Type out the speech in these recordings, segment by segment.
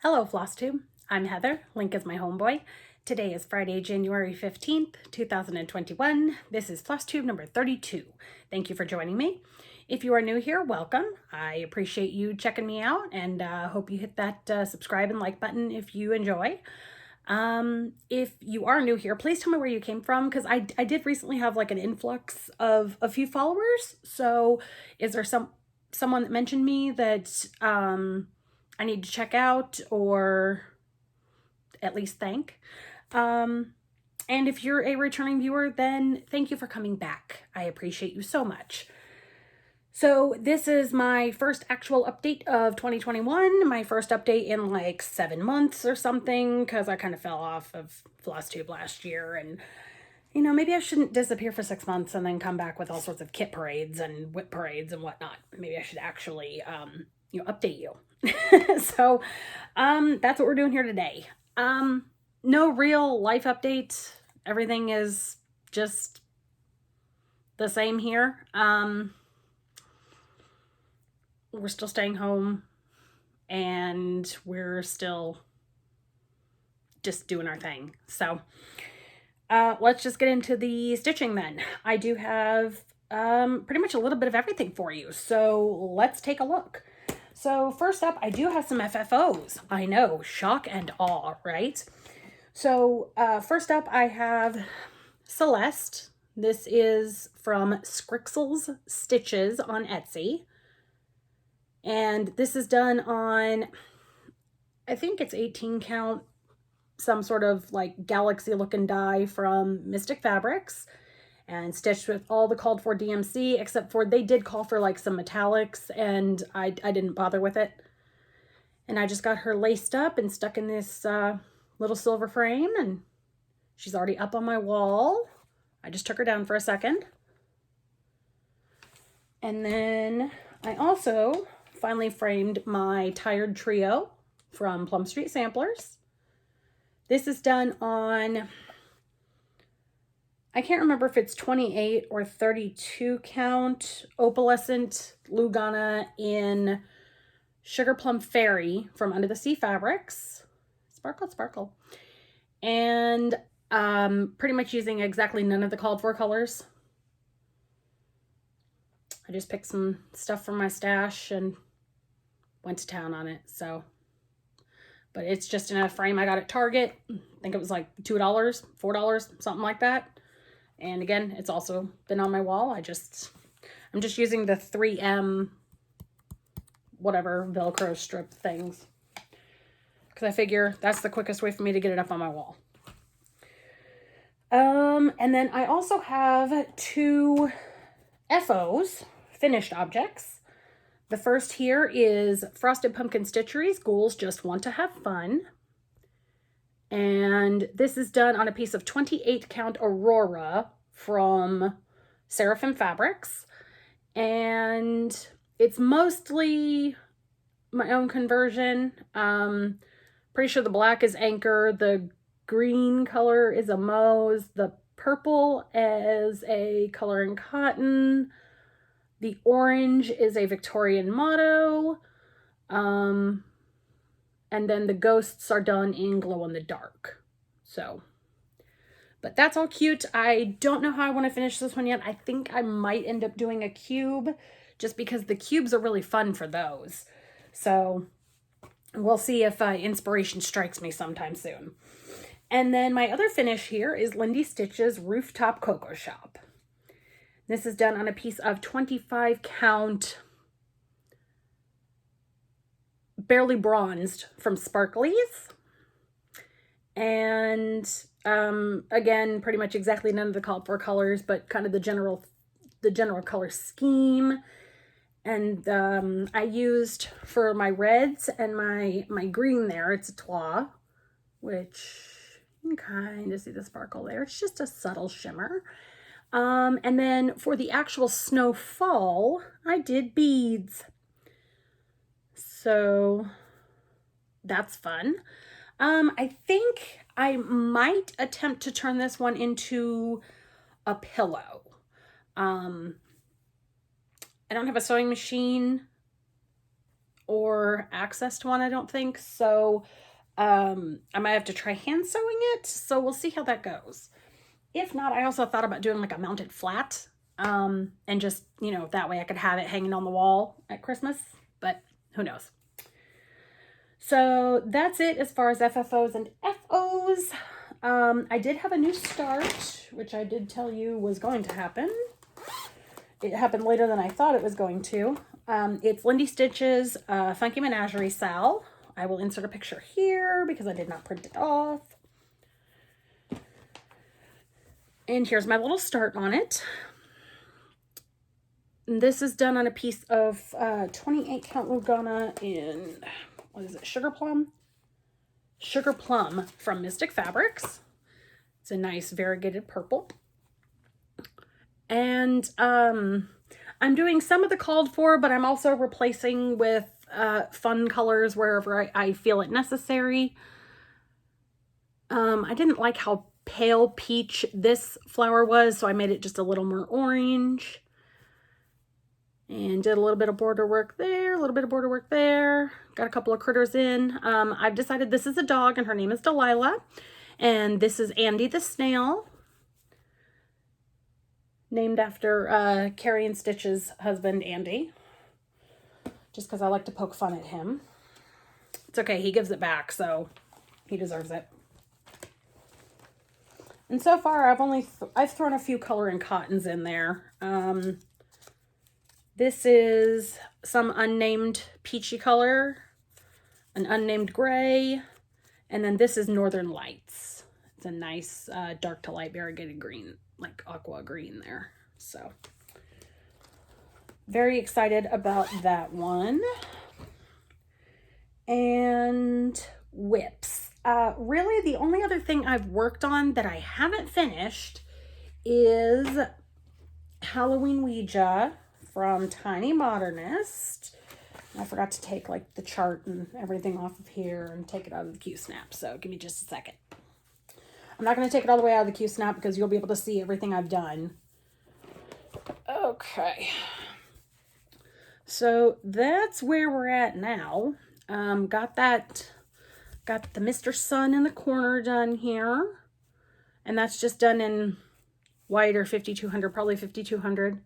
Hello, Flosstube. I'm Heather. Link is my homeboy. Today is Friday, January 15th, 2021. This is Flosstube number 32. Thank you for joining me. If you are new here, welcome. I appreciate you checking me out and hope you hit that subscribe and like button if you enjoy. If you are new here, please tell me where you came from, because I did recently have like an influx of a few followers. So is there someone that mentioned me that I need to check out or at least thank? And if you're a returning viewer, then thank you for coming back. I appreciate you so much. So this is my first actual update of 2021, my first update in like 7 months or something, because I kind of fell off of Flosstube last year, and you know, maybe I shouldn't disappear for 6 months and then come back with all sorts of kit parades and whip parades and whatnot. Maybe I should actually, update you. So, that's what we're doing here today. No real life update. Everything is just the same here. We're still staying home and we're still just doing our thing. So, let's just get into the stitching then. I do have pretty much a little bit of everything for you. So let's take a look. So first up, I do have some FFOs. I know, shock and awe, right? So first up, I have Celeste. This is from Scrixels Stitches on Etsy. And this is done on, I think it's 18 count, some sort of like galaxy looking die from Mystic Fabrics, and stitched with all the called for DMC, except for they did call for like some metallics, and I didn't bother with it. And I just got her laced up and stuck in this little silver frame, and she's already up on my wall. I just took her down for a second. And then I also finally framed my Tired Trio from Plum Street Samplers. This is done on, I can't remember if it's 28 or 32 count opalescent Lugana in Sugar Plum Fairy from Under the Sea Fabrics. Sparkle, sparkle. And pretty much using exactly none of the called for colors. I just picked some stuff from my stash and went to town on it. So, but it's just in a frame I got at Target. I think it was like $2, $4, something like that. And again, it's also been on my wall. I'm just using the 3M whatever Velcro strip things, because I figure that's the quickest way for me to get it up on my wall. And then I also have 2 FOs, finished objects. The first here is Frosted Pumpkin Stitcheries, Ghouls Just Want to Have Fun. And this is done on a piece of 28 count Aurora from Seraphim Fabrics. And it's mostly my own conversion. Pretty sure the black is Anchor, the green color is a Moe's, the purple is a Color and Cotton, the orange is a Victorian Motto, and then the ghosts are done in glow in the dark. So, but that's all cute. I don't know how I want to finish this one yet. I think I might end up doing a cube, just because the cubes are really fun for those. So we'll see if inspiration strikes me sometime soon. And then my other finish here is Lindy Stitch's Rooftop Cocoa Shop. This is done on a piece of 25 count Barely Bronzed from Sparklies. And again, pretty much exactly none of the called for colors, but kind of the general color scheme. And I used for my reds and my green there, it's a Twa, which you can kind of see the sparkle there. It's just a subtle shimmer. And then for the actual snowfall, I did beads. So that's fun. I think I might attempt to turn this one into a pillow. I don't have a sewing machine or access to one, I don't think. So I might have to try hand sewing it. So we'll see how that goes. If not, I also thought about doing like a mounted flat, and just, you know, that way I could have it hanging on the wall at Christmas, but who knows. So that's it as far as FFOs and FOs. I did have a new start, which I did tell you was going to happen. It happened later than I thought it was going to. It's Lindy Stitch's Funky Menagerie Sal. I will insert a picture here because I did not print it off. And here's my little start on it. And this is done on a piece of 28 count Lugana in, what is it, Sugar Plum? Sugar Plum from Mystic Fabrics. It's a nice variegated purple. And I'm doing some of the called for, but I'm also replacing with fun colors wherever I feel it necessary. I didn't like how pale peach this flower was, so I made it just a little more orange. And did a little bit of border work there, a little bit of border work there. Got a couple of critters in. I've decided this is a dog, and her name is Delilah. And this is Andy the snail, named after Carrie and Stitch's husband, Andy. Just because I like to poke fun at him. It's okay, he gives it back, so he deserves it. And so far, I've thrown a few color and cottons in there. This is some unnamed peachy color, an unnamed gray, and then this is Northern Lights. It's a nice dark to light variegated green, like aqua green there. So very excited about that one. And whips. Really, the only other thing I've worked on that I haven't finished is Halloween Ouija from Tiny Modernist. I forgot to take like the chart and everything off of here and take it out of the Q-Snap, so give me just a second. I'm not going to take it all the way out of the Q-Snap because you'll be able to see everything I've done. Okay. So that's where we're at now. Got the Mr. Sun in the corner done here. And that's just done in white or 5200, probably 5200.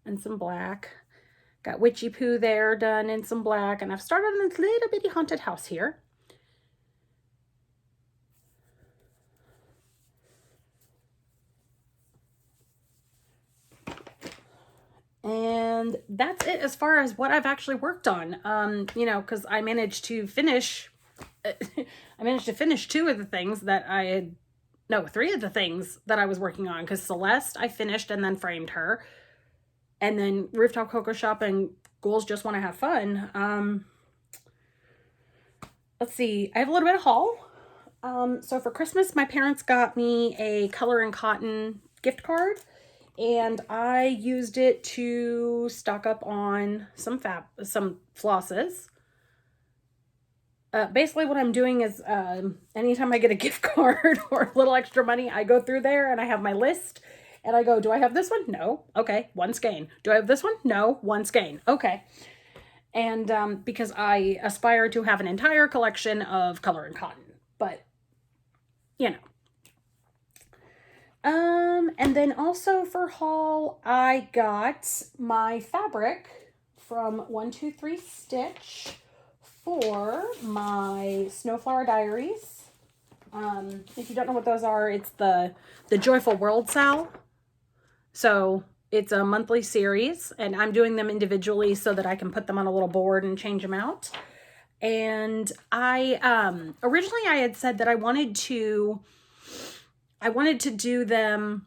And some black. Got Witchy Poo there done in some black. And I've started on this little bitty haunted house here. And that's it as far as what I've actually worked on. You know, because I managed to finish... I managed to finish two of the things that three of the things that I was working on, because Celeste I finished and then framed her, and then Rooftop Cocoa Shop and Ghouls Just Want to Have Fun. Let's see, I have a little bit of haul. So for Christmas, my parents got me a Color and Cotton gift card, and I used it to stock up on some flosses. Basically what I'm doing is anytime I get a gift card or a little extra money, I go through there and I have my list and I go, do I have this one? No. Okay. One skein. Do I have this one? No. One skein. Okay. And because I aspire to have an entire collection of Color and Cotton, but you know. And then also for haul, I got my fabric from 123 Stitch for my Snowflower Diaries. If you don't know what those are, it's the Joyful World Sal. So it's a monthly series, and I'm doing them individually so that I can put them on a little board and change them out. And I originally I had said that I wanted to do them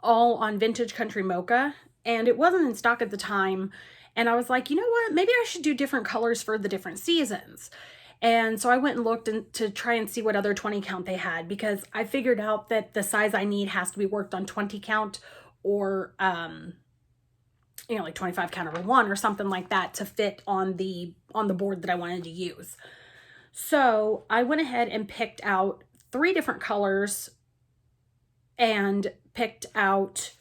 all on Vintage Country Mocha, and it wasn't in stock at the time. And I was like, you know what? Maybe I should do different colors for the different seasons. And so I went and looked to try and see what other 20 count they had, because I figured out that the size I need has to be worked on 20 count or, you know, like 25 count over 1 or something like that to fit on the board that I wanted to use. So I went ahead and picked out 3 different colors and picked out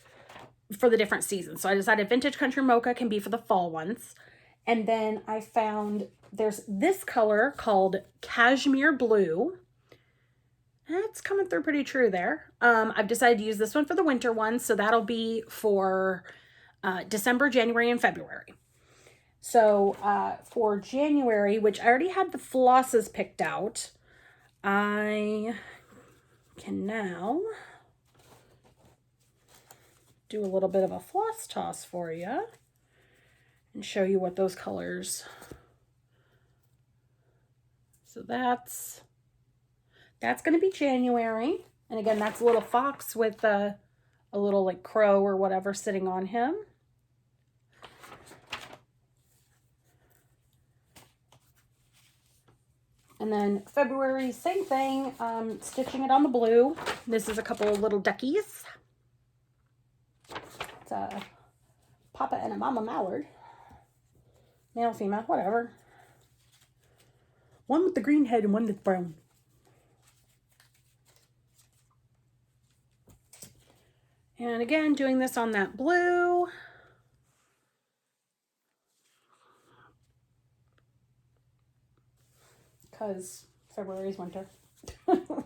for the different seasons. So I decided Vintage Country Mocha can be for the fall ones, And then I found there's this color called Cashmere Blue. That's coming through pretty true there. I've decided to use this one for the winter one, so that'll be for December, January, and February. So for January, which I already had the flosses picked out, I can now do a little bit of a floss toss for you and show you what those colors. So that's going to be January. And again, that's a little fox with a little like crow or whatever sitting on him. And then February, same thing, stitching it on the blue. This is a couple of little duckies. It's a Papa and a Mama Mallard. Male, female, whatever. One with the green head and one with brown. And again, doing this on that blue. Because February is winter. And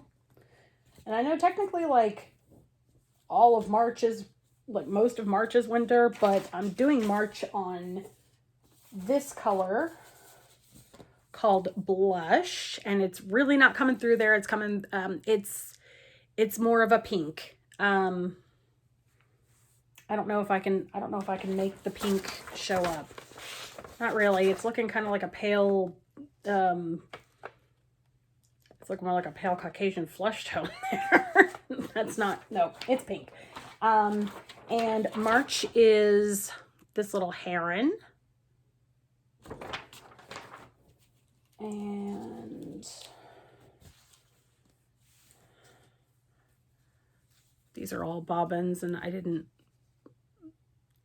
I know technically like all of March is, like most of March is winter, but I'm doing March on this color called Blush, and it's really not coming through there. It's coming, it's more of a pink. I don't know if I can make the pink show up. Not really. It's looking kind of like a pale, it's looking more like a pale Caucasian flush tone there. That's not, no, it's pink. And March is this little heron. And these are all bobbins, and I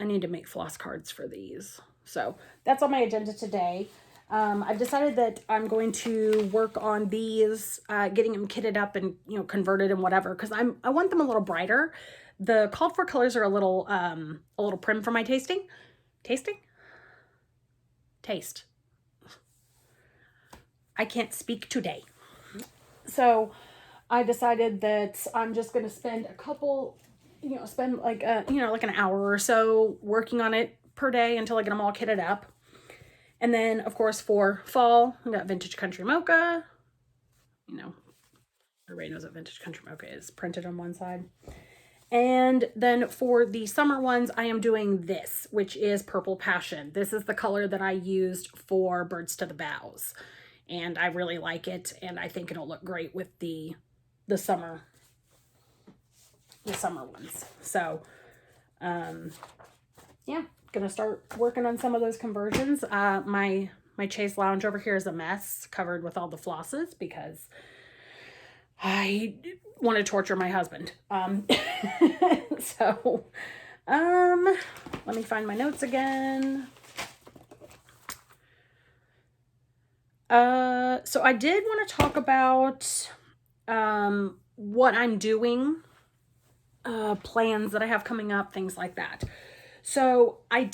need to make floss cards for these. So that's on my agenda today. I've decided that I'm going to work on these, getting them kitted up and, you know, converted and whatever, because I want them a little brighter. The called for colors are a little prim for my taste. I can't speak today. So I decided that I'm just going to spend a couple, you know, spend like an hour or so working on it per day until I get them all kitted up. And then, of course, for fall, I got Vintage Country Mocha. You know, everybody knows what Vintage Country Mocha is, printed on one side. And then for the summer ones, I am doing this, which is Purple Passion. This is the color that I used for Birds to the Boughs. And I really like it, and I think it'll look great with the summer ones. So, yeah. Gonna start working on some of those conversions. My chaise lounge over here is a mess, covered with all the flosses, because I want to torture my husband. So let me find my notes again. So I did want to talk about what I'm doing, plans that I have coming up, things like that. So I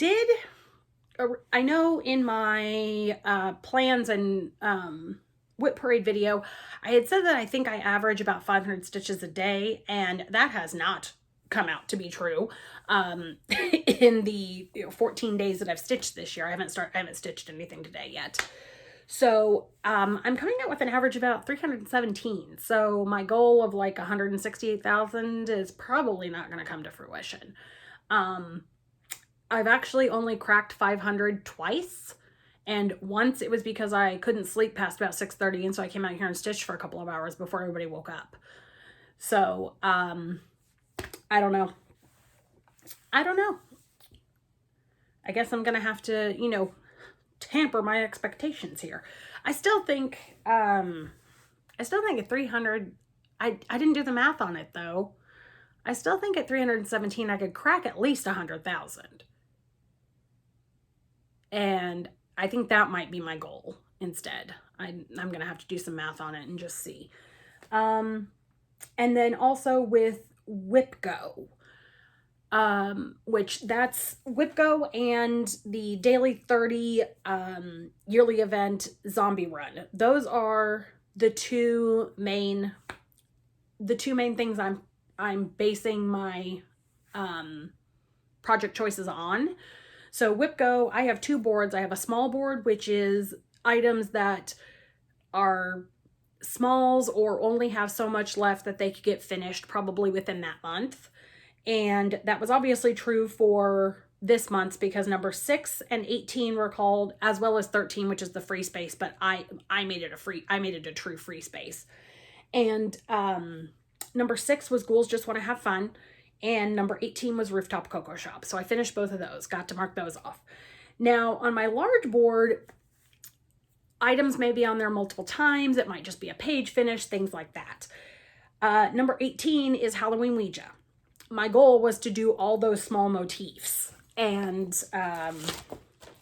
know in my plans and whip parade video, I had said that I think I average about 500 stitches a day, and that has not come out to be true. In the 14 days that I've stitched this year, I haven't stitched anything today yet. So I'm coming out with an average about 317. So my goal of like 168,000 is probably not going to come to fruition. I've actually only cracked 500 twice, and once it was because I couldn't sleep past about 6:30, and so I came out here and stitched for a couple of hours before everybody woke up. So I don't know. I guess I'm gonna have to, you know, tamper my expectations here. I still think at 300, I didn't do the math on it though. I still think at 317 I could crack at least 100,000. And I think that might be my goal instead. I'm going to have to do some math on it and just see. And then also with Whip Go, which that's WIPGO and the Daily 30 yearly event Zombie Run. Those are the two main things I'm basing my project choices on. So WIPGO, I have two boards. I have a small board, which is items that are smalls or only have so much left that they could get finished probably within that month. And that was obviously true for this month because number 6 and 18 were called, as well as 13, which is the free space, but I made it a true free space. And number 6 was Ghouls Just Want to Have Fun, and number 18 was Rooftop Cocoa Shop. So I finished both of those, got to mark those off. Now on my large board, items may be on there multiple times. It might just be a page finish, things like that. Number 18 is Halloween Ouija. My goal was to do all those small motifs. And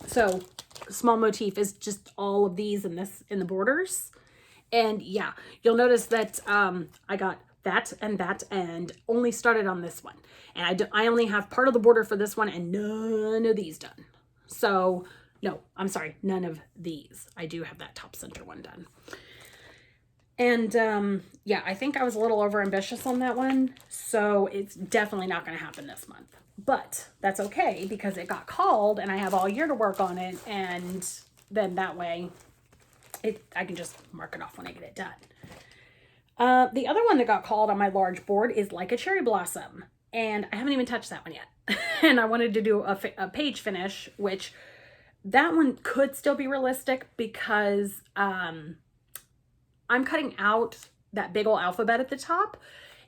so small motif is just all of these in the borders. And yeah, you'll notice that I got that and only started on this one. And I only have part of the border for this one and none of these done. So no, I'm sorry, none of these. I do have that top center one done. And yeah, I think I was a little over ambitious on that one. So it's definitely not going to happen this month. But that's okay because it got called and I have all year to work on it. And then that way I can just mark it off when I get it done. The other one that got called on my large board is Like a Cherry Blossom. And I haven't even touched that one yet. And I wanted to do a page finish, which that one could still be realistic because I'm cutting out that big old alphabet at the top.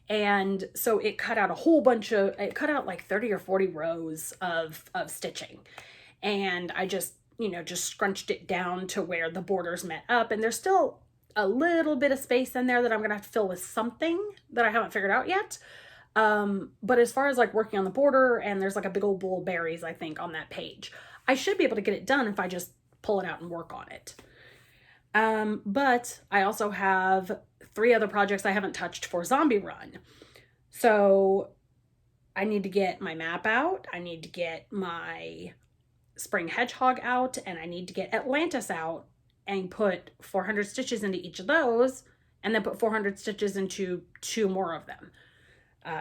And so it cut out it cut out like 30 or 40 rows of stitching. And I just scrunched it down to where the borders met up. And there's still a little bit of space in there that I'm going to have to fill with something that I haven't figured out yet. But as far as like working on the border, and there's like a big old bowl of berries, I think, on that page, I should be able to get it done if I just pull it out and work on it. But I also have 3 other projects I haven't touched for Zombie Run. So I need to get my map out. I need to get my Spring Hedgehog out, and I need to get Atlantis out and put 400 stitches into each of those, and then put 400 stitches into 2 more of them,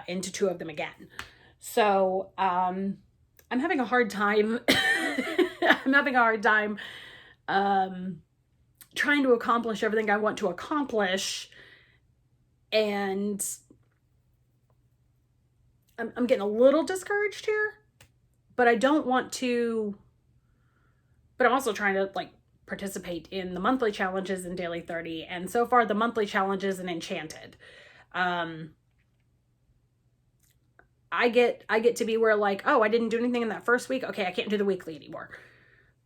into 2 of them again. So, I'm having a hard time. I'm having a hard time, trying to accomplish everything I want to accomplish. And I'm getting a little discouraged here, but I don't want to, but I'm also trying to like participate in the monthly challenges in Daily 30. And so far the monthly challenges in Enchanted, I get to be where like, oh, I didn't do anything in that first week. Okay, I can't do the weekly anymore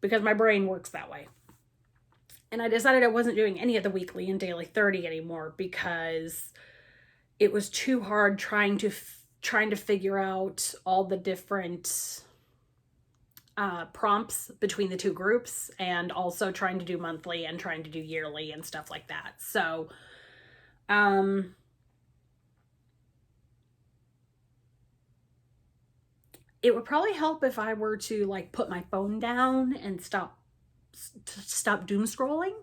because my brain works that way. And I decided I wasn't doing any of the weekly in Daily 30 anymore because it was too hard trying to figure out all the different prompts between the 2 groups, and also trying to do monthly and trying to do yearly and stuff like that. So, it would probably help if I were to like put my phone down and stop doom scrolling.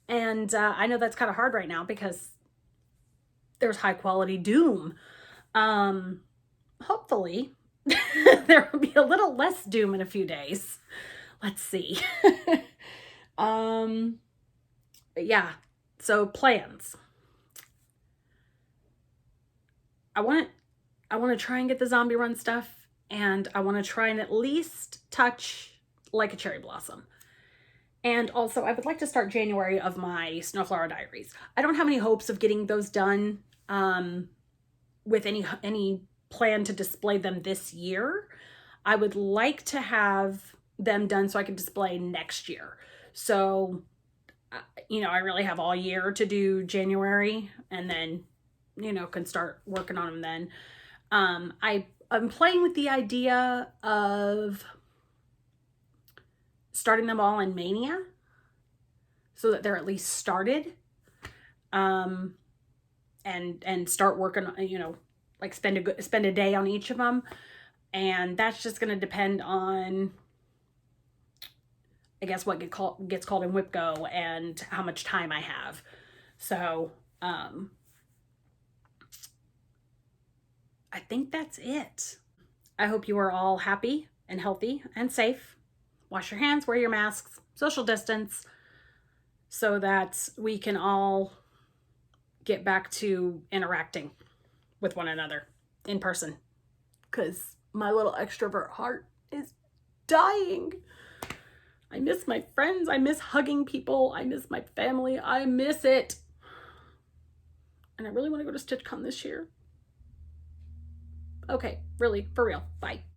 And I know that's kind of hard right now because there's high quality doom. Hopefully there will be a little less doom in a few days. Let's see. But yeah, so plans. I want to try and get the Zombie Run stuff, and I want to try and at least touch Like a Cherry Blossom. And also, I would like to start January of my Snowflower Diaries. I don't have any hopes of getting those done with any plan to display them this year. I would like to have them done so I can display next year. So, I really have all year to do January, and then, can start working on them then. I'm playing with the idea of starting them all in Mania so that they're at least started, and start working, like spend a day on each of them. And that's just going to depend on, I guess, what gets called in WIPGO and how much time I have. So I think that's it. I hope you are all happy and healthy and safe. Wash your hands, wear your masks, social distance, so that we can all get back to interacting with one another in person. Because my little extrovert heart is dying. I miss my friends. I miss hugging people. I miss my family. I miss it. And I really want to go to StitchCon this year. Okay, really, for real. Bye.